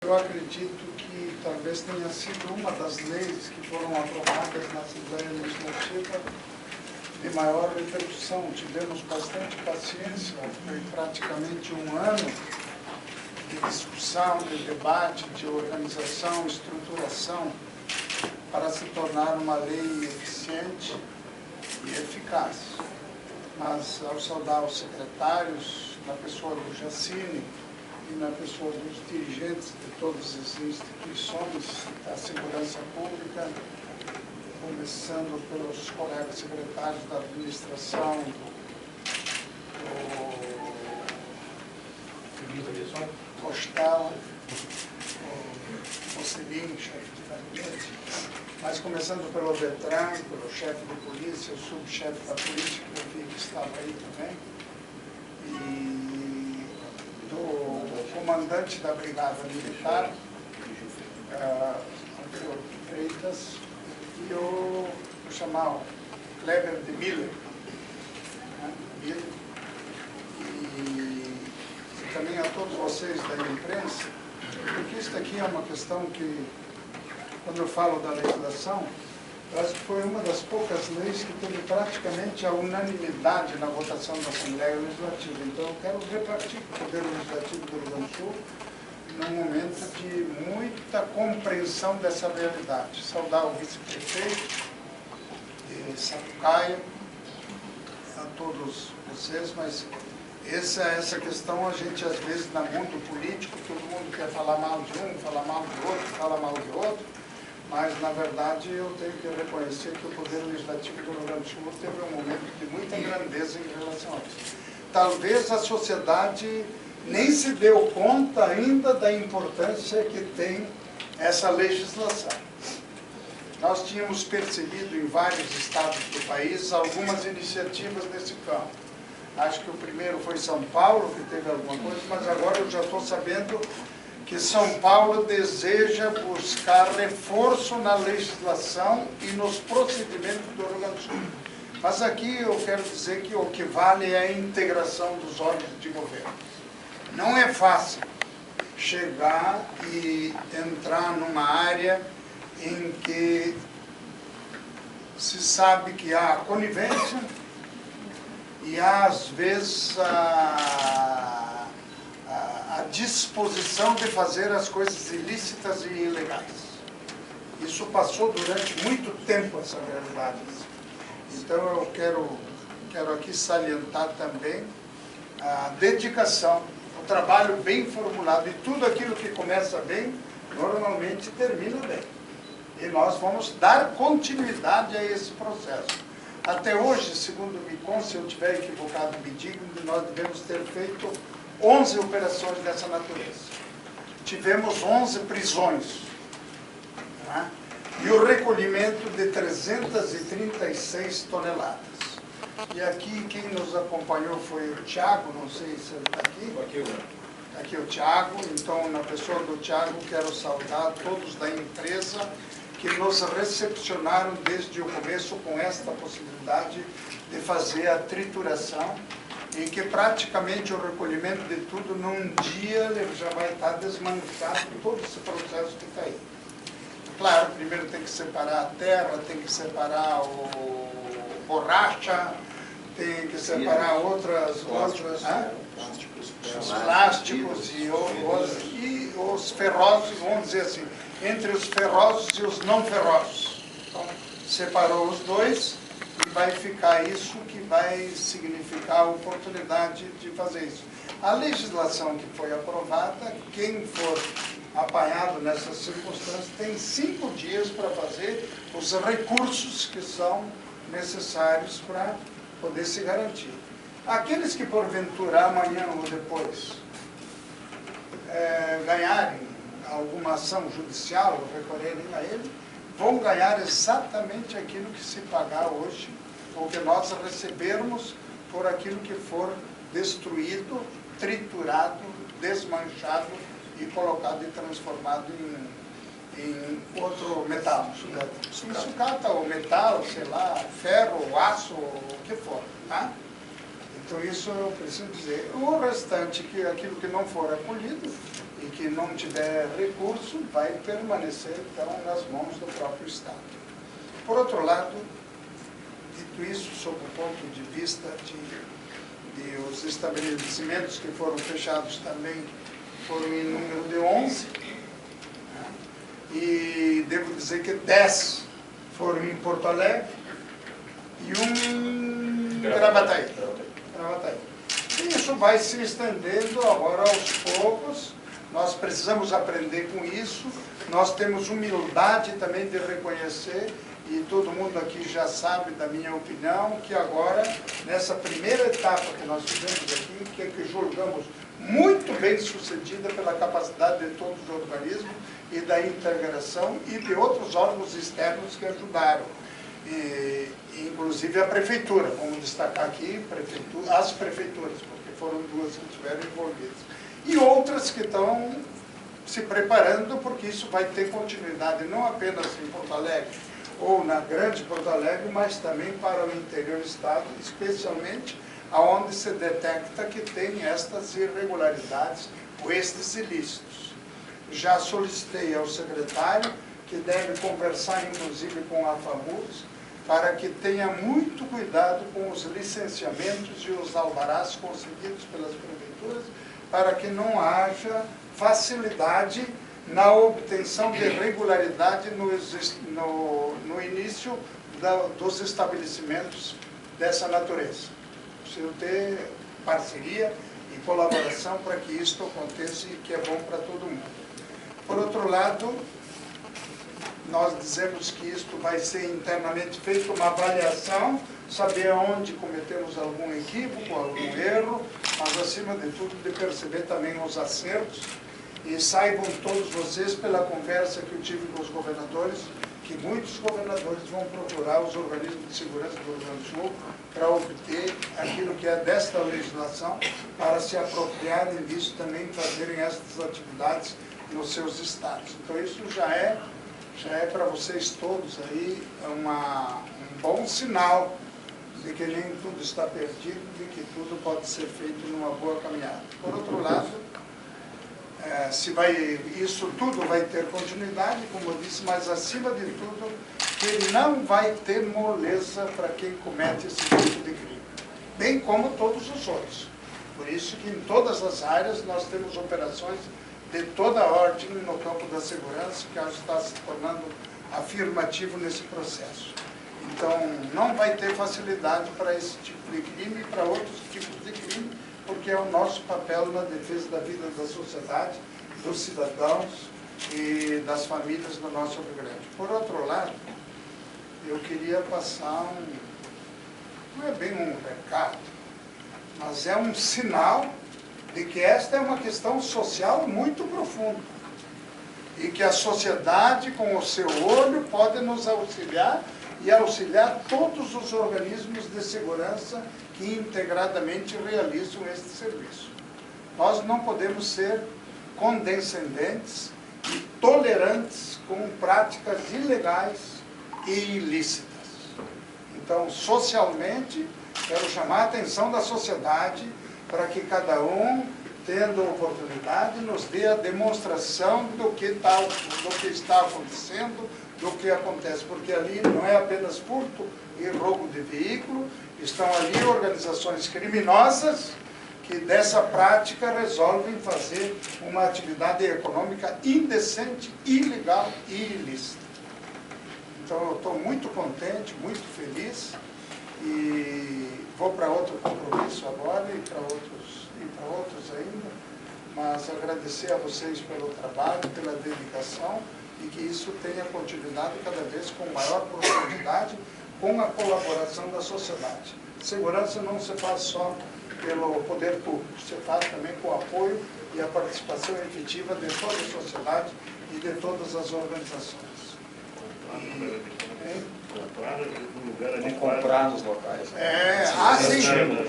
eu acredito que talvez tenha sido uma das leis que foram aprovadas na Assembleia Legislativa de maior repercussão. Tivemos bastante paciência, foi praticamente um ano de discussão, de debate, de organização, estruturação, para se tornar uma lei eficiente e eficaz. Mas, ao saudar os secretários, na pessoa do Jacine e na pessoa dos dirigentes de todas as instituições da segurança pública, começando pelos colegas secretários da administração, do Costel, o Celinho, chefe de gabinete, mas começando pelo Detran, pelo chefe de polícia, o subchefe da polícia, que eu vi que estava aí também, e do comandante da Brigada Militar, Antônio Freitas, e vou chamar o Kleber de Miller, e também a todos vocês da imprensa, porque isso aqui é uma questão que, quando eu falo da legislação, eu acho que foi uma das poucas leis que teve praticamente a unanimidade na votação da Assembleia Legislativa. Então, eu quero repartir com o Poder Legislativo do Rio Grande do Sul num momento de muita compreensão dessa realidade. Saudar o vice-prefeito de Sapucaia, a todos vocês, mas essa questão a gente, às vezes, no mundo político, todo mundo quer falar mal de um, falar mal do outro, fala mal de outro, mas, na verdade, eu tenho que reconhecer que o Poder Legislativo do Rio Grande do Sul teve um momento de muita grandeza em relação a isso. Talvez a sociedade nem se deu conta ainda da importância que tem essa legislação. Nós tínhamos percebido em vários estados do país algumas iniciativas nesse campo. Acho que o primeiro foi São Paulo, que teve alguma coisa, mas agora eu já estou sabendo que São Paulo deseja buscar reforço na legislação e nos procedimentos do Rio Grande do Sul. Mas aqui eu quero dizer que o que vale é a integração dos órgãos de governo. Não é fácil chegar e entrar numa área em que se sabe que há conivência e há, às vezes, a disposição de fazer as coisas ilícitas e ilegais. Isso passou durante muito tempo, essa realidade. Então, eu quero aqui salientar também a dedicação, o trabalho bem formulado, e tudo aquilo que começa bem, normalmente termina bem. E nós vamos dar continuidade a esse processo. Até hoje, segundo me consta, se eu estiver equivocado, me digam, nós devemos ter feito 11 operações dessa natureza. Tivemos 11 prisões, né? E o recolhimento de 336 toneladas. E aqui quem nos acompanhou foi o Tiago, não sei se ele está aqui. Aqui o Tiago, então na pessoa do Tiago quero saudar todos da empresa que nos recepcionaram desde o começo com esta possibilidade de fazer a trituração e que praticamente o recolhimento de tudo num dia ele já vai estar desmanchado todo esse processo que está aí. Claro, primeiro tem que separar a terra, tem que separar o borracha, tem que separar outros plásticos e os ferrosos, vamos dizer assim, entre os ferrosos e os não ferrosos. Então, separou os dois e vai ficar isso que vai significar a oportunidade de fazer isso. A legislação que foi aprovada, quem for apanhado nessas circunstâncias, tem 5 dias para fazer os recursos que são necessários para poder se garantir. Aqueles que, porventura, amanhã ou depois, ganharem alguma ação judicial, ou recorrerem a ele, vão ganhar exatamente aquilo que se pagar hoje, ou que nós recebermos por aquilo que for destruído, triturado, desmanchado e colocado e transformado em outro metal. Em sucata, ou metal, sei lá, ferro, ou aço, ou o que for. Tá? Então isso eu preciso dizer. O restante, aquilo que não for acolhido, e que não tiver recurso, vai permanecer, então, nas mãos do próprio Estado. Por outro lado, dito isso, sob o ponto de vista de os estabelecimentos que foram fechados também foram em número de 11, né? E devo dizer que 10 foram em Porto Alegre e um em Gravataí. E isso vai se estendendo agora aos poucos. Nós precisamos aprender com isso, nós temos humildade também de reconhecer, e todo mundo aqui já sabe da minha opinião, que agora, nessa primeira etapa que nós fizemos aqui, que julgamos muito bem sucedida pela capacidade de todos os organismos e da integração e de outros órgãos externos que ajudaram. Inclusive a prefeitura, vamos destacar aqui as prefeituras, porque foram duas que estiveram envolvidas. E outras que estão se preparando, porque isso vai ter continuidade, não apenas em Porto Alegre, ou na grande Porto Alegre, mas também para o interior do Estado, especialmente aonde se detecta que tem estas irregularidades ou estes ilícitos. Já solicitei ao secretário, que deve conversar inclusive com a FAMURS, para que tenha muito cuidado com os licenciamentos e os alvarás concedidos pelas prefeituras, para que não haja facilidade na obtenção de regularidade no início dos estabelecimentos dessa natureza. Preciso ter parceria e colaboração para que isto aconteça e que é bom para todo mundo. Por outro lado, nós dizemos que isto vai ser internamente feita uma avaliação, saber onde cometemos algum equívoco, algum erro, mas acima de tudo de perceber também os acertos. E saibam todos vocês, pela conversa que eu tive com os governadores, que muitos governadores vão procurar os organismos de segurança do Rio Grande do Sul para obter aquilo que é desta legislação, para se apropriarem disso também, fazerem estas atividades nos seus estados. Então isso já é para vocês todos aí um bom sinal de que nem tudo está perdido, de que tudo pode ser feito numa boa caminhada. Por outro lado, isso tudo vai ter continuidade, como eu disse, mas acima de tudo, que não vai ter moleza para quem comete esse tipo de crime, bem como todos os outros. Por isso que em todas as áreas nós temos operações de toda ordem no campo da segurança, que está se tornando afirmativo nesse processo. Então, não vai ter facilidade para esse tipo de crime e para outros tipos de crime, porque é o nosso papel na defesa da vida da sociedade, dos cidadãos e das famílias do nosso Rio Grande. Por outro lado, eu queria passar não é bem um recado, mas é um sinal de que esta é uma questão social muito profunda e que a sociedade, com o seu olho, pode nos auxiliar e auxiliar todos os organismos de segurança que integradamente realizam este serviço. Nós não podemos ser condescendentes e tolerantes com práticas ilegais e ilícitas. Então, socialmente, quero chamar a atenção da sociedade para que cada um, tendo oportunidade, nos dê a demonstração do que está acontecendo, do que acontece, porque ali não é apenas furto e roubo de veículo, estão ali organizações criminosas que dessa prática resolvem fazer uma atividade econômica indecente, ilegal e ilícita. Então eu estou muito contente, muito feliz e vou para outro compromisso agora e para outros ainda, mas agradecer a vocês pelo trabalho, pela dedicação e que isso tenha continuidade cada vez com maior profundidade, com a colaboração da sociedade. Segurança não se faz só pelo poder público, se faz também com o apoio e a participação efetiva de toda a sociedade e de todas as organizações. Comprar nos locais.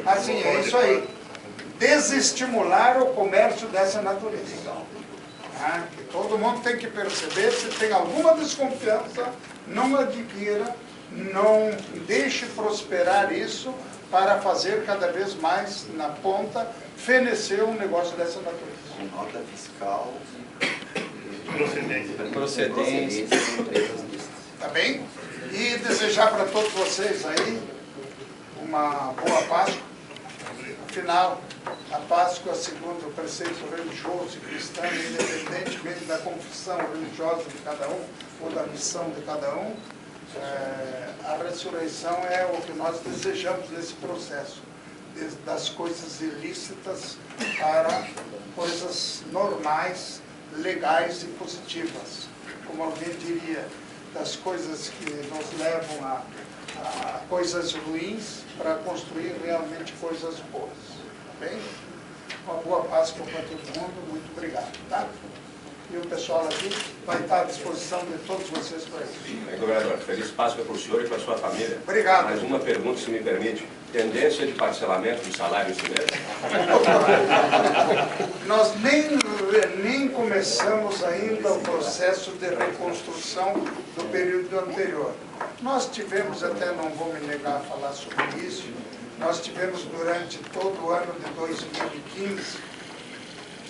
Assim, é isso aí. Desestimular o comércio dessa natureza. Que todo mundo tem que perceber, se tem alguma desconfiança, não adquira, não deixe prosperar isso para fazer cada vez mais, na ponta, fenecer um negócio dessa natureza. com nota fiscal procedência de empresas listas. Tá bem? E desejar para todos vocês aí uma boa Páscoa. Afinal, a Páscoa, segundo o preceito religioso e cristão, independentemente da confissão religiosa de cada um ou da missão de cada um, a ressurreição é o que nós desejamos nesse processo, das coisas ilícitas para coisas normais, legais e positivas. Como alguém diria, das coisas que nos levam a coisas ruins para construir realmente coisas boas. Tá bem? Uma boa Páscoa para todo mundo. Muito obrigado. Tá? E o pessoal aqui vai estar à disposição de todos vocês para isso. Governador, feliz Páscoa para o senhor e para a sua família. Obrigado. Mais uma pergunta, se me permite. Tendência de parcelamento do salário esse mês? Nós nem começamos ainda o processo de reconstrução do período anterior. Nós tivemos, até não vou me negar a falar sobre isso, nós tivemos durante todo o ano de 2015,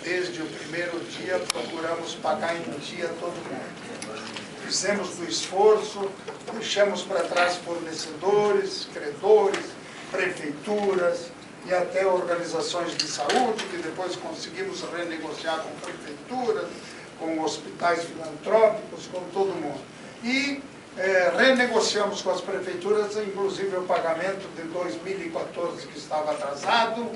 desde o primeiro dia, procuramos pagar em dia todo mundo. Fizemos o esforço, deixamos para trás fornecedores, credores, prefeituras e até organizações de saúde, que depois conseguimos renegociar com prefeituras, com hospitais filantrópicos, com todo mundo. E renegociamos com as prefeituras, inclusive o pagamento de 2014 que estava atrasado,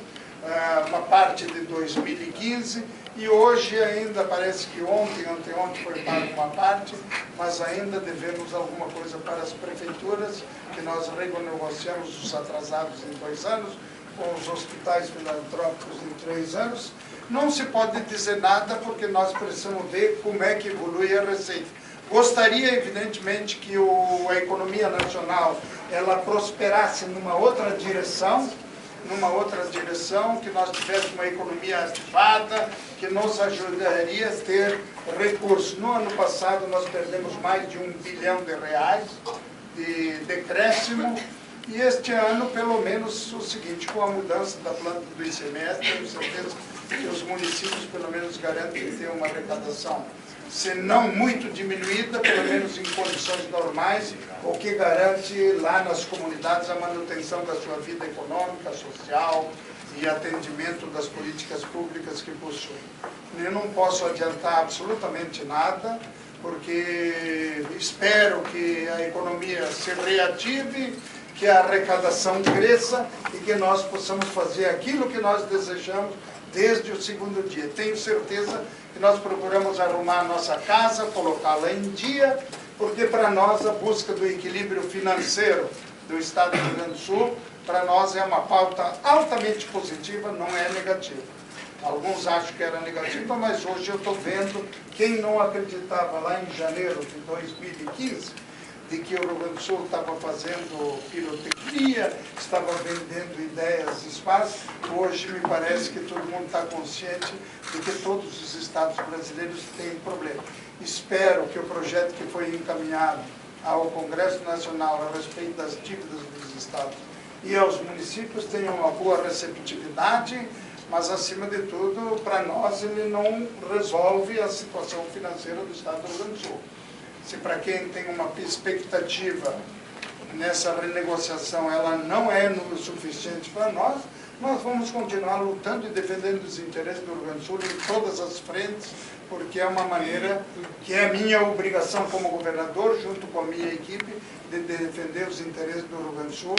uma parte de 2015, e hoje ainda parece que anteontem foi pago uma parte, mas ainda devemos alguma coisa para as prefeituras, que nós renegociamos os atrasados em 2 anos, com os hospitais filantrópicos em 3 anos. Não se pode dizer nada, porque nós precisamos ver como é que evolui a receita. Gostaria, evidentemente, que a economia nacional ela prosperasse numa outra direção, que nós tivéssemos uma economia ativada, que nos ajudaria a ter recursos. No ano passado, nós perdemos mais de R$1 bilhão de decréscimo, e este ano, pelo menos, o seguinte, com a mudança da planta do ICMS, tenho certeza que os municípios, pelo menos, garantem ter uma arrecadação, se não muito diminuída, pelo menos em condições normais, o que garante lá nas comunidades a manutenção da sua vida econômica, social e atendimento das políticas públicas que possuem. Eu não posso adiantar absolutamente nada, porque espero que a economia se reative, que a arrecadação cresça e que nós possamos fazer aquilo que nós desejamos desde o segundo dia. Tenho certeza que nós procuramos arrumar a nossa casa, colocá-la em dia, porque para nós a busca do equilíbrio financeiro do Estado do Rio Grande do Sul, para nós é uma pauta altamente positiva, não é negativa. Alguns acham que era negativa, mas hoje eu estou vendo, quem não acreditava lá em janeiro de 2015, de que o Rio Grande do Sul estava fazendo pirotecnia, estava vendendo ideias esparsas, hoje me parece que todo mundo está consciente de que todos os estados brasileiros têm problema. Espero que o projeto que foi encaminhado ao Congresso Nacional a respeito das dívidas dos estados e aos municípios tenha uma boa receptividade, mas, acima de tudo, para nós ele não resolve a situação financeira do estado do Rio Grande do Sul. Se para quem tem uma expectativa nessa renegociação ela não é o suficiente para nós, nós vamos continuar lutando e defendendo os interesses do Rio Grande do Sul em todas as frentes, porque é uma maneira que é minha obrigação como governador, junto com a minha equipe, de defender os interesses do Rio Grande do Sul.